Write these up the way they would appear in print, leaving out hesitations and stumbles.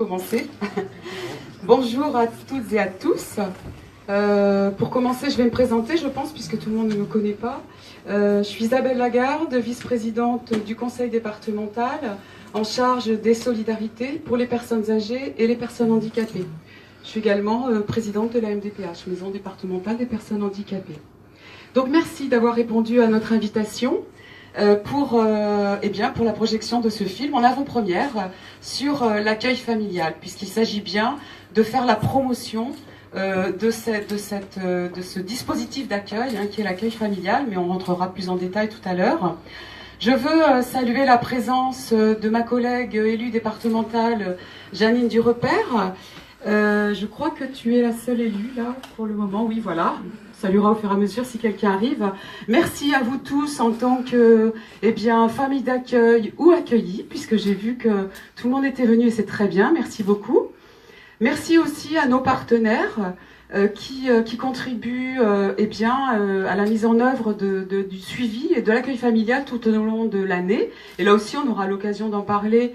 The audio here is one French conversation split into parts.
commencer. Bonjour à toutes et à tous. Pour commencer, je vais me présenter, je pense, puisque tout le monde ne me connaît pas. Je suis Isabelle Lagarde, vice-présidente du conseil départemental en charge des solidarités pour les personnes âgées et les personnes handicapées. Je suis également présidente de la MDPH, Maison départementale des personnes handicapées. Donc merci d'avoir répondu à notre invitation pour la projection de ce film en avant-première sur l'accueil familial, puisqu'il s'agit bien de faire la promotion de ce dispositif d'accueil qui est l'accueil familial, mais on rentrera plus en détail tout à l'heure. Je veux saluer la présence de ma collègue élue départementale Janine Durepère. Je crois que tu es la seule élue là pour le moment, oui voilà. Saluera au fur et à mesure si quelqu'un arrive. Merci à vous tous en tant que famille d'accueil ou accueillis, puisque j'ai vu que tout le monde était venu et c'est très bien, merci beaucoup. Merci aussi à nos partenaires qui contribuent à la mise en œuvre du suivi et de l'accueil familial tout au long de l'année. Et là aussi, on aura l'occasion d'en parler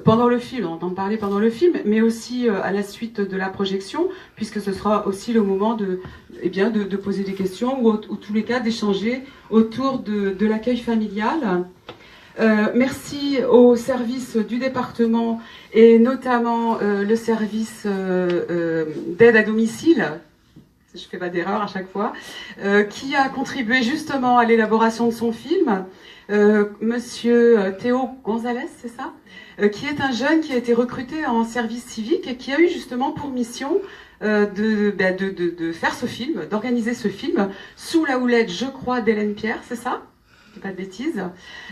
pendant le film, mais aussi à la suite de la projection, puisque ce sera aussi le moment de poser des questions ou tous les cas d'échanger autour de l'accueil familial. Merci aux services du département et notamment le service d'aide à domicile, je ne fais pas d'erreur à chaque fois, qui a contribué justement à l'élaboration de son film, Monsieur Théo Gonzalez, c'est ça, qui est un jeune qui a été recruté en service civique et qui a eu justement pour mission de faire ce film, d'organiser ce film sous la houlette, je crois, d'Hélène Pierre, c'est ça ? Pas de bêtises.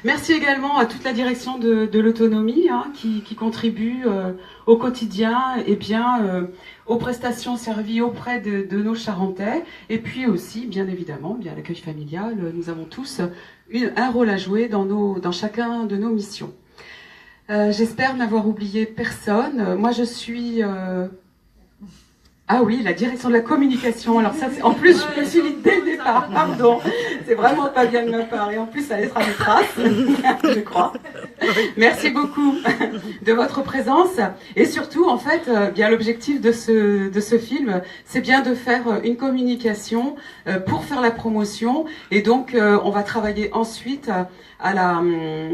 Merci également à toute la direction de l'autonomie qui contribue au quotidien aux prestations servies auprès de nos Charentais et puis aussi bien évidemment l'accueil familial. Nous avons tous un rôle à jouer dans chacun de nos missions. J'espère n'avoir oublié personne. Moi je suis ah oui, la direction de la communication. Alors ça, en plus, je me suis dit dès le départ, pardon, c'est vraiment pas bien de ma part. Et en plus, ça laissera des traces, je crois. Merci beaucoup de votre présence. Et surtout, en fait, l'objectif de ce film, c'est bien de faire une communication pour faire la promotion. Et donc, on va travailler ensuite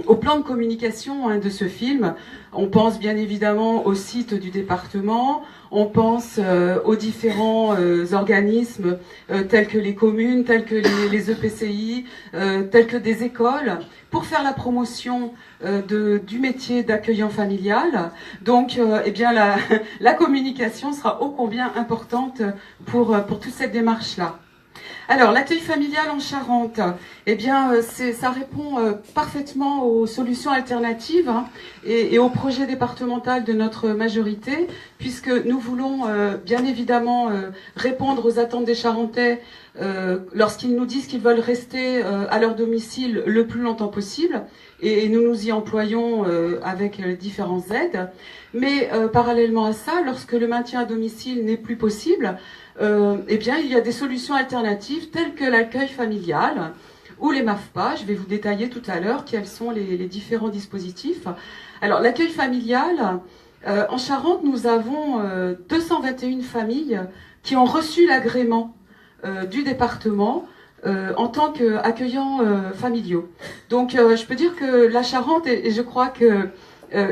au plan de communication de ce film. On pense bien évidemment au site du département, on pense aux différents organismes tels que les communes, tels que les EPCI, tels que des écoles, pour faire la promotion du métier d'accueillant familial. Donc la communication sera ô combien importante pour toute cette démarche-là. Alors, l'accueil familial en Charente, ça répond parfaitement aux solutions alternatives et au projet départemental de notre majorité, puisque nous voulons bien évidemment répondre aux attentes des Charentais lorsqu'ils nous disent qu'ils veulent rester à leur domicile le plus longtemps possible, et nous nous y employons avec les différentes aides. Mais parallèlement à ça, lorsque le maintien à domicile n'est plus possible, il y a des solutions alternatives telles que l'accueil familial ou les MAFPA. Je vais vous détailler tout à l'heure quels sont les différents dispositifs. Alors l'accueil familial, en Charente, nous avons 221 familles qui ont reçu l'agrément du département en tant qu'accueillants familiaux. Donc je peux dire que la Charente, et je crois que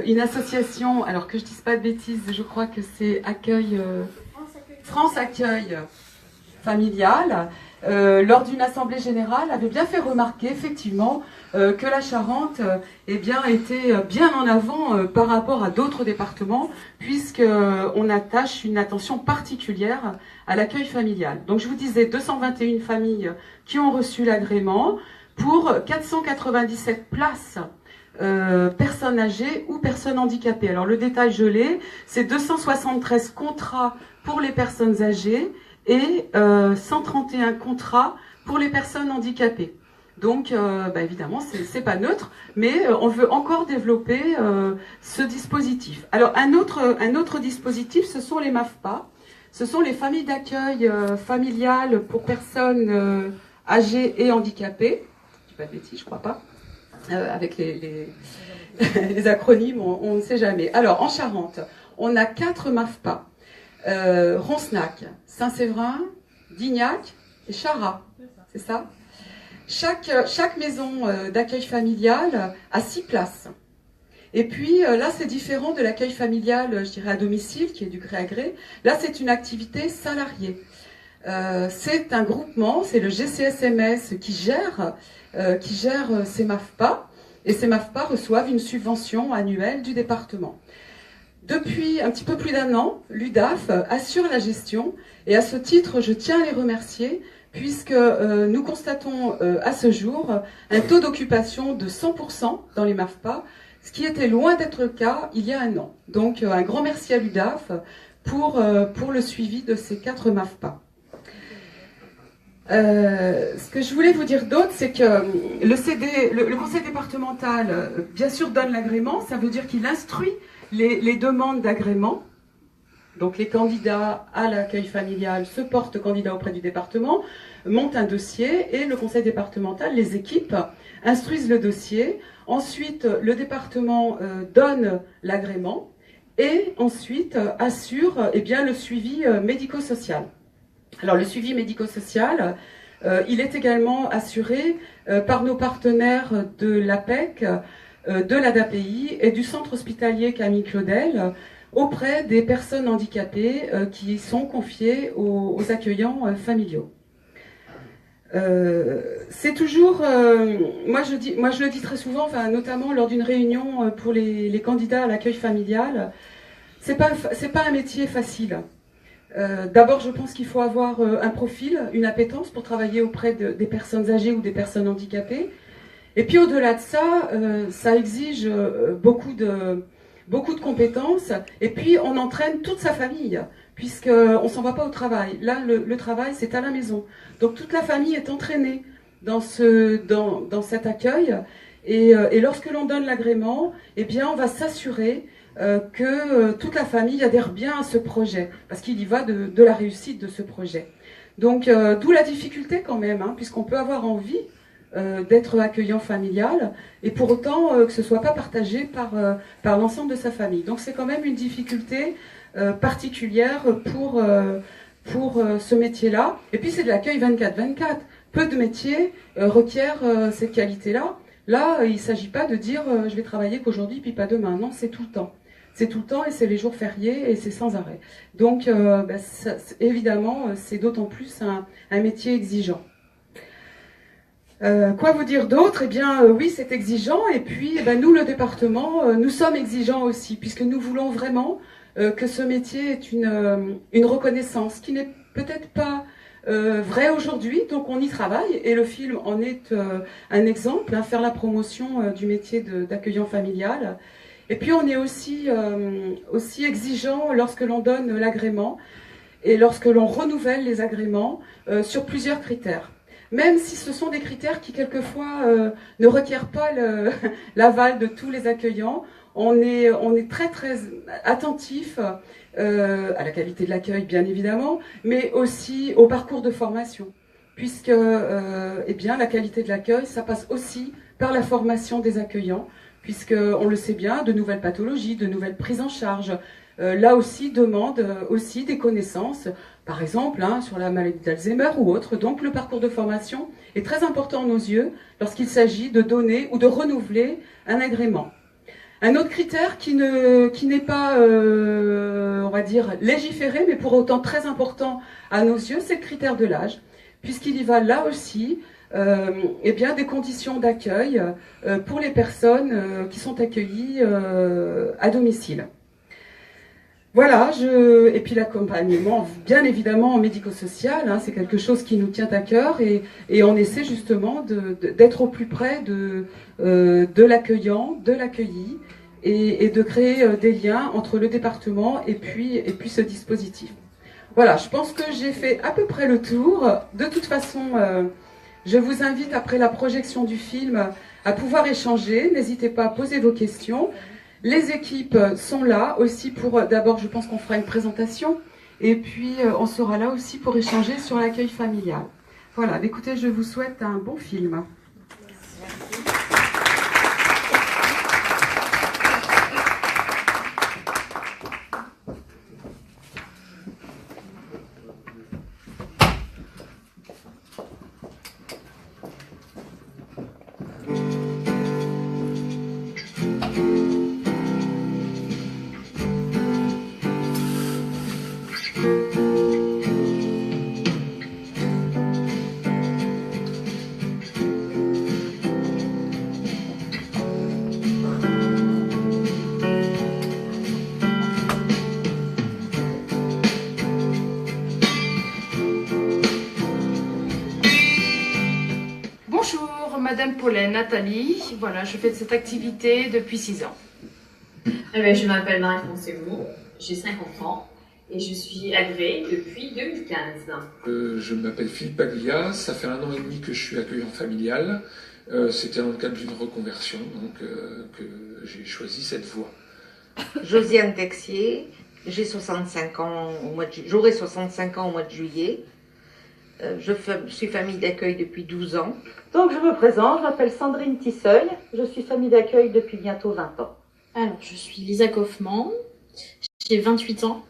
une association, alors que je ne dise pas de bêtises, je crois que c'est France Accueil Familial, lors d'une assemblée générale, avait bien fait remarquer effectivement que la Charente était bien en avant par rapport à d'autres départements, puisqu'on attache une attention particulière à l'accueil familial. Donc je vous disais 221 familles qui ont reçu l'agrément pour 497 places personnes âgées ou personnes handicapées. Alors le détail je l'ai, c'est 273 contrats pour les personnes âgées et 131 contrats pour les personnes handicapées. Donc évidemment c'est pas neutre, mais on veut encore développer ce dispositif. Alors un autre dispositif, ce sont les MAFPA, ce sont les familles d'accueil familiales pour personnes âgées et handicapées. Je dis pas de bêtises, je crois pas. Avec les acronymes, on ne sait jamais. Alors, en Charente, on a 4 MAFPA. Roncenac, Saint-Séverin, Dignac et Charras, c'est ça? Chaque maison d'accueil familial a 6 places. Et puis là, c'est différent de l'accueil familial, je dirais, à domicile, qui est du gré à gré. Là, c'est une activité salariée. C'est un groupement, c'est le GCSMS qui gère ces MAFPA. Et ces MAFPA reçoivent une subvention annuelle du département. Depuis un petit peu plus d'1 an, l'UDAF assure la gestion. Et à ce titre, je tiens à les remercier, puisque nous constatons à ce jour un taux d'occupation de 100% dans les MAFPA, ce qui était loin d'être le cas il y a 1 an. Donc un grand merci à l'UDAF pour le suivi de ces 4 MAFPA. Ce que je voulais vous dire d'autre, c'est que le conseil départemental, bien sûr, donne l'agrément. Ça veut dire qu'il instruit les demandes d'agrément. Donc les candidats à l'accueil familial se portent candidats auprès du département, montent un dossier et le conseil départemental, les équipes, instruisent le dossier. Ensuite, le département donne l'agrément et ensuite assure le suivi médico-social. Alors le suivi médico-social, il est également assuré par nos partenaires de l'APEC, de l'ADAPI et du centre hospitalier Camille Claudel auprès des personnes handicapées qui sont confiées aux accueillants familiaux. C'est toujours, moi je le dis très souvent, enfin, notamment lors d'une réunion pour les candidats à l'accueil familial, c'est pas un métier facile. D'abord, je pense qu'il faut avoir un profil, une appétence pour travailler auprès des personnes âgées ou des personnes handicapées. Et puis au-delà de ça, ça exige beaucoup de compétences. Et puis on entraîne toute sa famille, puisqu'on ne s'en va pas au travail. Là, le travail, c'est à la maison. Donc toute la famille est entraînée dans cet accueil. Et lorsque l'on donne l'agrément, eh bien, on va s'assurer que toute la famille adhère bien à ce projet, parce qu'il y va de la réussite de ce projet. Donc, d'où la difficulté quand même, hein, puisqu'on peut avoir envie d'être accueillant familial, et pour autant que ce ne soit pas partagé par l'ensemble de sa famille. Donc c'est quand même une difficulté particulière pour ce métier-là. Et puis c'est de l'accueil 24/24. Peu de métiers requièrent cette qualité-là. Là, il ne s'agit pas de dire je vais travailler qu'aujourd'hui puis pas demain. Non, c'est tout le temps. C'est tout le temps et c'est les jours fériés et c'est sans arrêt. Donc évidemment, c'est d'autant plus un métier exigeant. Quoi vous dire d'autre? Eh bien, oui, c'est exigeant. Et puis, nous, le département, nous sommes exigeants aussi, puisque nous voulons vraiment que ce métier ait une reconnaissance qui n'est peut-être pas vraie aujourd'hui. Donc, on y travaille. Et le film en est un exemple, hein, faire la promotion du métier d'accueillant familial. Et puis, on est aussi exigeant lorsque l'on donne l'agrément et lorsque l'on renouvelle les agréments sur plusieurs critères. Même si ce sont des critères qui, quelquefois, ne requièrent pas l'aval de tous les accueillants, on est très, très attentif à la qualité de l'accueil, bien évidemment, mais aussi au parcours de formation. Puisque la qualité de l'accueil, ça passe aussi par la formation des accueillants, puisqu'on le sait bien, de nouvelles pathologies, de nouvelles prises en charge, là aussi, demandent aussi des connaissances, par exemple, hein, sur la maladie d'Alzheimer ou autre. Donc le parcours de formation est très important à nos yeux lorsqu'il s'agit de donner ou de renouveler un agrément. Un autre critère qui n'est pas, on va dire, légiféré, mais pour autant très important à nos yeux, c'est le critère de l'âge, puisqu'il y va là aussi des conditions d'accueil pour les personnes qui sont accueillies à domicile. Voilà, et puis l'accompagnement, bien évidemment, médico-social, hein, c'est quelque chose qui nous tient à cœur et on essaie justement d'être au plus près de l'accueillant, de l'accueilli et de créer des liens entre le département et puis ce dispositif. Voilà, je pense que j'ai fait à peu près le tour. De toute façon, je vous invite, après la projection du film, à pouvoir échanger. N'hésitez pas à poser vos questions. Les équipes sont là aussi pour, d'abord je pense qu'on fera une présentation, et puis on sera là aussi pour échanger sur l'accueil familial. Voilà, écoutez, je vous souhaite un bon film. Merci. Bonjour, Madame Paulet, Nathalie. Voilà, je fais cette activité depuis 6 ans. Je m'appelle Marie-France Moux, j'ai 50 ans et je suis agréée depuis 2015. Je m'appelle Philippe Aglia, ça fait 1 an et demi que je suis accueillant familial. C'était dans le cadre d'une reconversion, donc que j'ai choisi cette voie. Josiane Texier, j'ai 65 ans j'aurai 65 ans au mois de juillet. Je suis famille d'accueil depuis 12 ans. Donc je me présente, je m'appelle Sandrine Tisseuil, je suis famille d'accueil depuis bientôt 20 ans. Alors, je suis Lisa Kaufmann, j'ai 28 ans